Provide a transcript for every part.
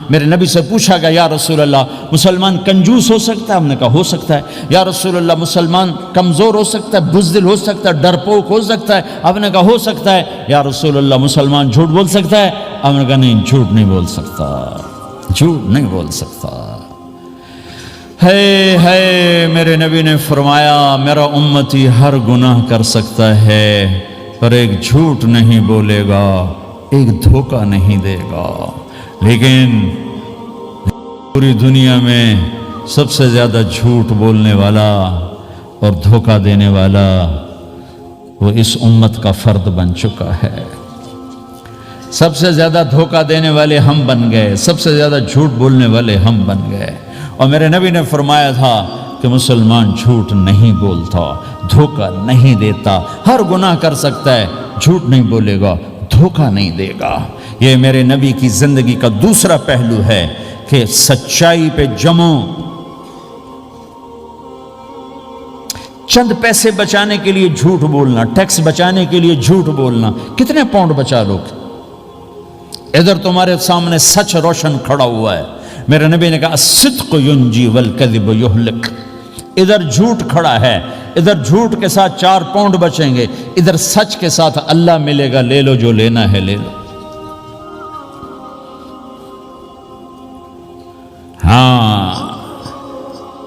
میرے نبی سے پوچھا گیا یا رسول اللہ مسلمان کنجوس ہو سکتا ہے؟ ہم نے کہا ہو سکتا ہے۔ یا رسول اللہ مسلمان کمزور ہو سکتا ہے، بزدل ہو سکتا ہے، ڈرپوک ہو سکتا ہے؟ آپ نے کہا ہو سکتا ہے۔ یا رسول اللہ مسلمان جھوٹ بول سکتا ہے؟ آپ نے کہا نہیں، جھوٹ نہیں بول سکتا، جھوٹ نہیں بول سکتا۔ ہے میرے نبی نے فرمایا میرا امتی ہر گناہ کر سکتا ہے پر ایک جھوٹ نہیں بولے گا، ایک دھوکہ نہیں دے گا۔ لیکن پوری دنیا میں سب سے زیادہ جھوٹ بولنے والا اور دھوکہ دینے والا وہ اس امت کا فرد بن چکا ہے۔ سب سے زیادہ دھوکہ دینے والے ہم بن گئے، سب سے زیادہ جھوٹ بولنے والے ہم بن گئے۔ اور میرے نبی نے فرمایا تھا کہ مسلمان جھوٹ نہیں بولتا، دھوکہ نہیں دیتا، ہر گناہ کر سکتا ہے، جھوٹ نہیں بولے گا، دھوکہ نہیں دے گا۔ یہ میرے نبی کی زندگی کا دوسرا پہلو ہے کہ سچائی پہ جمو۔ چند پیسے بچانے کے لیے جھوٹ بولنا، ٹیکس بچانے کے لیے جھوٹ بولنا، کتنے پاؤنڈ بچا لو گے؟ ادھر تمہارے سامنے سچ روشن کھڑا ہوا ہے۔ میرے نبی نے کہا الصدق ینجی والکذب یہلک۔ ادھر جھوٹ کھڑا ہے، ادھر جھوٹ کے ساتھ 4 پاؤنڈ بچیں گے، ادھر سچ کے ساتھ اللہ ملے گا، لے لو جو لینا ہے لے لو۔ ہاں،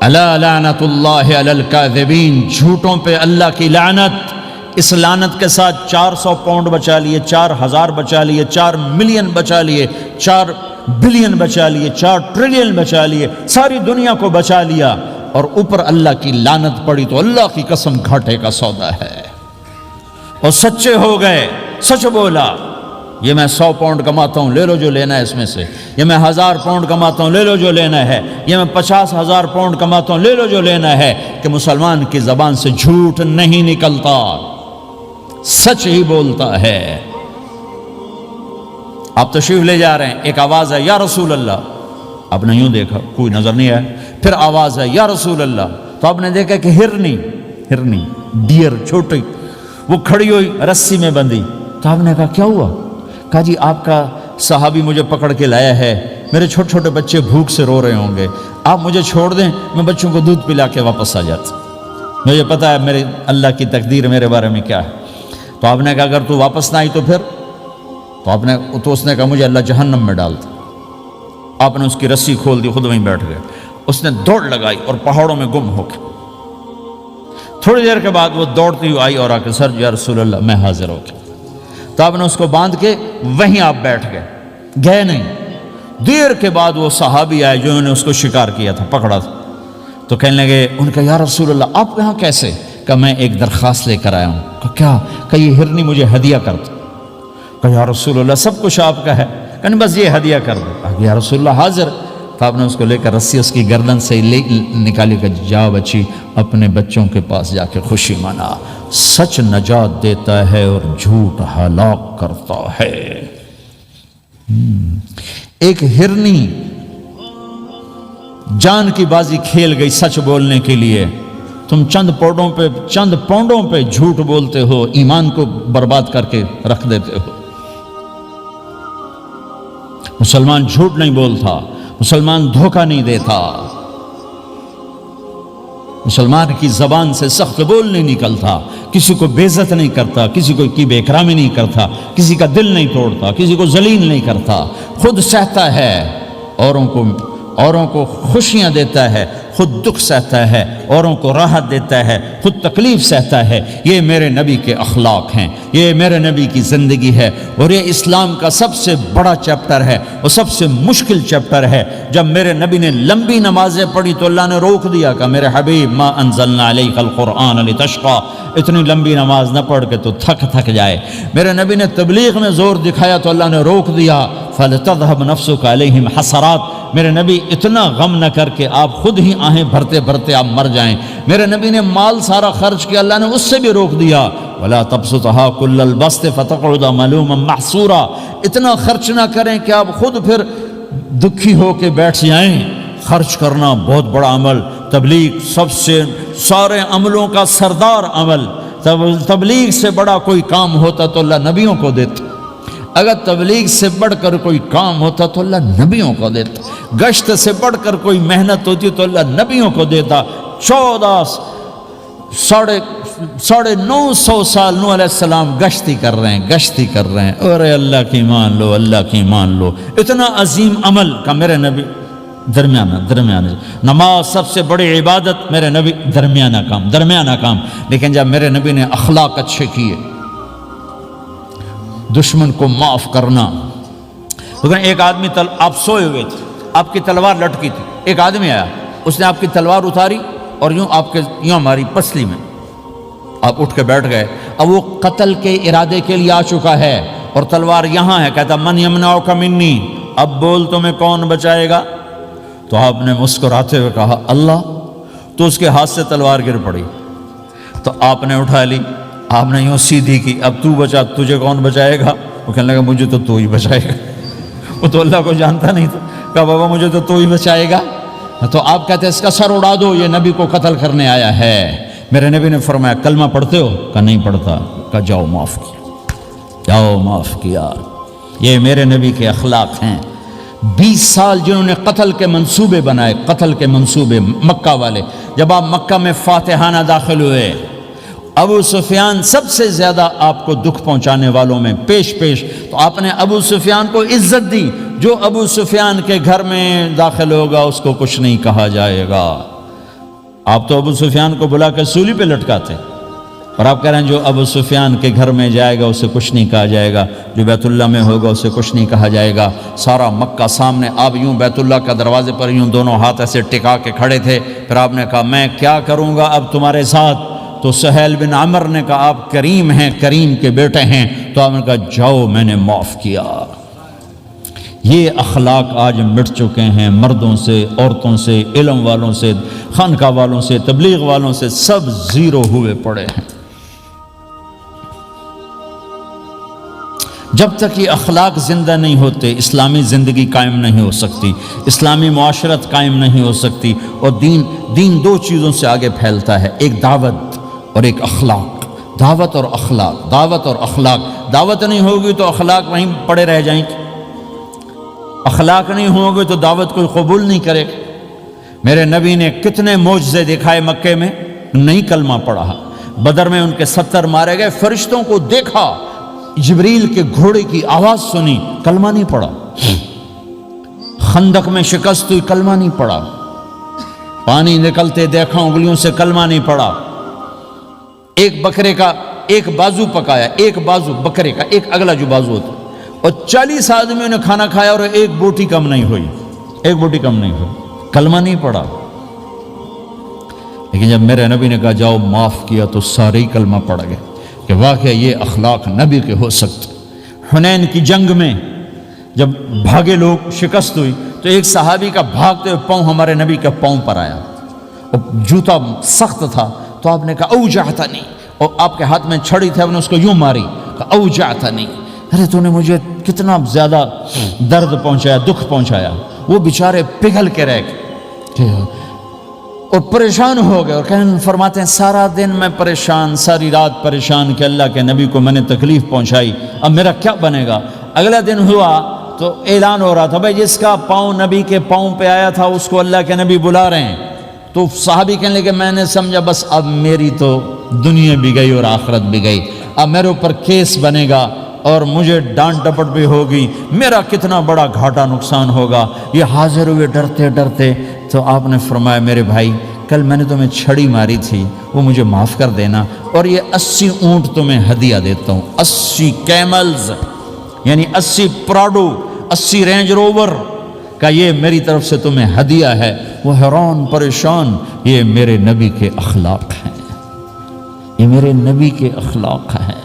الا لعنت اللہ علی الکاذبین، جھوٹوں پہ اللہ کی لعنت۔ اس لعنت کے ساتھ 400 پاؤنڈ بچا لیے، 4000 بچا لیے، 4 ملین بچا لیے، 4 بلین بچا لیے، 4 ٹریلین بچا لیے، ساری دنیا کو بچا لیا، اور اوپر اللہ کی لعنت پڑی تو اللہ کی قسم گھاٹے کا سودا ہے۔ اور سچے ہو گئے، سچ بولا، یہ میں 100 پاؤنڈ کماتا ہوں، لے لو جو لینا ہے اس میں سے، یہ میں 1000 پاؤنڈ کماتا ہوں، لے لو جو لینا ہے، یہ میں 50,000 پاؤنڈ کماتا ہوں، لے لو جو لینا ہے۔ کہ مسلمان کی زبان سے جھوٹ نہیں نکلتا، سچ ہی بولتا ہے۔ آپ تشریف لے جا رہے ہیں، ایک آواز ہے یا رسول اللہ، آپ نے یوں دیکھا کوئی نظر نہیں آیا، پھر آواز ہے یا رسول اللہ، تو آپ نے دیکھا کہ ہرنی ڈیر چھوٹی وہ کھڑی ہوئی رسی میں بندھی، تو آپ نے کہا کیا ہوا؟ کہا جی آپ کا صحابی مجھے پکڑ کے لایا ہے، میرے چھوٹے چھوٹے بچے بھوک سے رو رہے ہوں گے، آپ مجھے چھوڑ دیں، میں بچوں کو دودھ پلا کے واپس آ جاتا، مجھے پتا ہے میرے اللہ کی تقدیر میرے بارے میں کیا ہے۔ تو آپ نے کہا اگر تو واپس نہ آئی تو پھر؟ تو اس نے کہا مجھے اللہ جہنم میں ڈال دے۔ آپ نے اس کی رسی کھول دی، خود وہیں بیٹھ گئے۔ اس نے دوڑ لگائی اور پہاڑوں میں گم ہو گئے۔ تھوڑی دیر کے بعد وہ دوڑتی ہوئی آئی اور آ کے سر یا رسول اللہ میں حاضر ہو گیا۔ تو آپ نے اس کو باندھ کے وہیں آپ بیٹھ گئے نہیں۔ دیر کے بعد وہ صحابی آئے جو انہوں نے اس کو شکار کیا تھا، پکڑا تھا، تو کہنے لگے، ان کا یا رسول اللہ آپ یہاں کیسے؟ کہ میں ایک درخواست لے کر آیا ہوں۔ کہ کیا؟ کہ یہ ہرنی مجھے ہدیہ کر دو۔ کہ یا رسول اللہ سب کچھ آپ کا ہے، کہ بس یہ ہدیہ کر دو۔ یا رسول اللہ حاضر۔ تو آپ نے اس کو لے کر رسی اس کی گردن سے نکالی کہ جا بچی اپنے بچوں کے پاس جا کے خوشی منا۔ سچ نجات دیتا ہے اور جھوٹ ہلاک کرتا ہے۔ ایک ہرنی جان کی بازی کھیل گئی سچ بولنے کے لیے، تم چند پاؤنڈوں پہ جھوٹ بولتے ہو، ایمان کو برباد کر کے رکھ دیتے ہو۔ مسلمان جھوٹ نہیں بولتا، مسلمان دھوکہ نہیں دیتا، مسلمان کی زبان سے سخت بول نہیں نکلتا، کسی کو بے عزت نہیں کرتا، کسی کو کی بے اکرامی نہیں کرتا، کسی کا دل نہیں توڑتا، کسی کو ذلیل نہیں کرتا، خود سہتا ہے، اوروں کو خوشیاں دیتا ہے، خود دکھ سہتا ہے، اوروں کو راحت دیتا ہے، خود تکلیف سہتا ہے۔ یہ میرے نبی کے اخلاق ہیں، یہ میرے نبی کی زندگی ہے، اور یہ اسلام کا سب سے بڑا چیپٹر ہے اور سب سے مشکل چیپٹر ہے۔ جب میرے نبی نے لمبی نمازیں پڑھی تو اللہ نے روک دیا کہ میرے حبیب ما انزلنا علیک القرآن لتشقى، اتنی لمبی نماز نہ پڑھ کے تو تھک جائے۔ میرے نبی نے تبلیغ میں زور دکھایا تو اللہ نے روک دیا فَلْتَذْهَبْ نَفْسُكَ عَلَيْهِمْ حَسَرَاتٍ، میرے نبی اتنا غم نہ کر کے آپ خود ہی آہیں بھرتے بھرتے آپ مر جائیں۔ میرے نبی نے مال سارا خرچ کیا، اللہ نے اس سے بھی روک دیا وَلَا تَبْسُطْهَا كُلَّ الْبَسْطِ فَتَقْعُدَ مَلُومًا مَحْسُورًا، اتنا خرچ نہ کریں کہ آپ خود پھر دکھی ہو کے بیٹھ جائیں۔ خرچ کرنا بہت بڑا عمل، تبلیغ سب سے سارے عملوں کا سردار عمل، تبلیغ سے بڑا کوئی کام ہوتا تو اللہ نبیوں کو دیتا، اگر تبلیغ سے بڑھ کر کوئی کام ہوتا تو اللہ نبیوں کو دیتا، گشت سے بڑھ کر کوئی محنت ہوتی تو اللہ نبیوں کو دیتا۔ 950 سال نوح علیہ السلام گشتی کر رہے ہیں، اور اللہ کی مان لو، اللہ کی مان لو۔ اتنا عظیم عمل کا میرے نبی درمیانہ نماز سب سے بڑی عبادت، میرے نبی درمیانہ کام۔ لیکن جب میرے نبی نے اخلاق اچھے کیے، دشمن کو معاف کرنا۔ لیکن ایک آدمی آپ سوئے ہوئے تھے، آپ کی تلوار لٹکی تھی، ایک آدمی آیا، اس نے آپ کی تلوار اتاری اور یوں ہماری پسلی میں، آپ اٹھ کے بیٹھ گئے۔ اب وہ قتل کے ارادے کے لیے آ چکا ہے اور تلوار یہاں ہے، کہتا من یمنعک منی، اب بول تمہیں کون بچائے گا؟ تو آپ نے مسکراتے ہوئے کہا اللہ، تو اس کے ہاتھ سے تلوار گر پڑی، تو آپ نے اٹھا لی، آپ نے یوں سیدھی کی، اب تو بچا، تجھے کون بچائے گا؟ وہ کہنے لگا مجھے تو ہی بچائے گا۔ وہ تو اللہ کو جانتا نہیں تھا، کہا بابا مجھے تو ہی بچائے گا۔ تو آپ کہتے ہیں اس کا سر اڑا دو، یہ نبی کو قتل کرنے آیا ہے۔ میرے نبی نے فرمایا کلمہ پڑھتے ہو؟ کہا نہیں پڑھتا۔ کہا جاؤ معاف کیا۔ یہ میرے نبی کے اخلاق ہیں۔ 20 سال جنہوں نے قتل کے منصوبے بنائے، مکہ والے، جب آپ مکہ میں فاتحانہ داخل ہوئے، ابو سفیان سب سے زیادہ آپ کو دکھ پہنچانے والوں میں پیش، تو آپ نے ابو سفیان کو عزت دی۔ جو ابو سفیان کے گھر میں داخل ہوگا اس کو کچھ نہیں کہا جائے گا۔ آپ تو ابو سفیان کو بلا کے سولی پہ لٹکاتے، اور آپ کہہ رہے ہیں جو ابو سفیان کے گھر میں جائے گا اسے کچھ نہیں کہا جائے گا، جو بیت اللہ میں ہوگا اسے کچھ نہیں کہا جائے گا۔ سارا مکہ سامنے، آپ یوں بیت اللہ کا دروازے پر یوں دونوں ہاتھ ایسے ٹکا کے کھڑے تھے۔ پھر آپ نے کہا میں کیا کروں گا اب تمہارے ساتھ؟ تو سہیل بن عمر نے کہا آپ کریم ہیں، کریم کے بیٹے ہیں۔ تو آپ نے کہا جاؤ میں نے معاف کیا۔ یہ اخلاق آج مٹ چکے ہیں، مردوں سے، عورتوں سے، علم والوں سے، خانقاہ والوں سے، تبلیغ والوں سے، سب زیرو ہوئے پڑے ہیں۔ جب تک یہ اخلاق زندہ نہیں ہوتے اسلامی زندگی قائم نہیں ہو سکتی، اسلامی معاشرت قائم نہیں ہو سکتی۔ اور دین دو چیزوں سے آگے پھیلتا ہے، ایک دعوت اور ایک اخلاق۔ دعوت اور اخلاق۔ دعوت نہیں ہوگی تو اخلاق وہیں پڑے رہ جائیں گے، اخلاق نہیں ہوگے تو دعوت کوئی قبول نہیں کرے۔ میرے نبی نے کتنے معجزے دکھائے مکے میں، نہیں کلمہ پڑھا۔ بدر میں ان کے 70 مارے گئے، فرشتوں کو دیکھا، جبریل کے گھوڑے کی آواز سنی، کلمہ نہیں پڑھا۔ خندق میں شکست ہوئی، کلمہ نہیں پڑھا۔ پانی نکلتے دیکھا انگلیوں سے، کلمہ نہیں پڑھا۔ ایک بکرے کا ایک بازو پکایا، ایک بازو بکرے کا، ایک اگلا جو بازو ہوتا، اور 40 آدمیوں نے کھانا کھایا اور ایک بوٹی کم نہیں ہوئی، کلمہ نہیں پڑھا۔ لیکن جب میرے نبی نے کہا جاؤ معاف کیا تو سارے ہی کلمہ پڑھ گئے کہ واقعہ یہ اخلاق نبی کے ہو سکتے۔ حنین کی جنگ میں جب بھاگے لوگ، شکست ہوئی، تو ایک صحابی کا بھاگتے ہوئے پاؤں ہمارے نبی کے پاؤں پر آیا، اور جوتا سخت تھا۔ تو آپ نے کہا اوجعتنی، اور آپ کے ہاتھ میں چھڑی تھی، آپ نے اس کو یوں ماری، کہا اوجعتنی، ارے تو نے مجھے کتنا زیادہ درد پہنچایا، دکھ پہنچایا۔ وہ بیچارے پگھل کے رہ گئے اور پریشان ہو گئے، اور فرماتے ہیں سارا دن میں پریشان، ساری رات پریشان کہ اللہ کے نبی کو میں نے تکلیف پہنچائی، اب میرا کیا بنے گا؟ اگلا دن ہوا تو اعلان ہو رہا تھا بھائی جس کا پاؤں نبی کے پاؤں پہ آیا تھا اس کو اللہ کے نبی بلا رہے ہیں۔ تو صحابی کہنے لگے میں نے سمجھا بس اب میری تو دنیا بھی گئی اور آخرت بھی گئی، اب میرے اوپر کیس بنے گا اور مجھے ڈانٹ ڈپٹ بھی ہوگی، میرا کتنا بڑا گھاٹا نقصان ہوگا۔ یہ حاضر ہوئے ڈرتے ڈرتے، تو آپ نے فرمایا میرے بھائی کل میں نے تمہیں چھڑی ماری تھی، وہ مجھے معاف کر دینا، اور یہ 80 اونٹ تمہیں ہدیہ دیتا ہوں، 80 کیملز، یعنی 80 پراڈو، 80 رینج روور کا یہ میری طرف سے تمہیں ہدیہ ہے۔ وہ حیران پریشان، یہ میرے نبی کے اخلاق ہیں، یہ میرے نبی کے اخلاق ہیں۔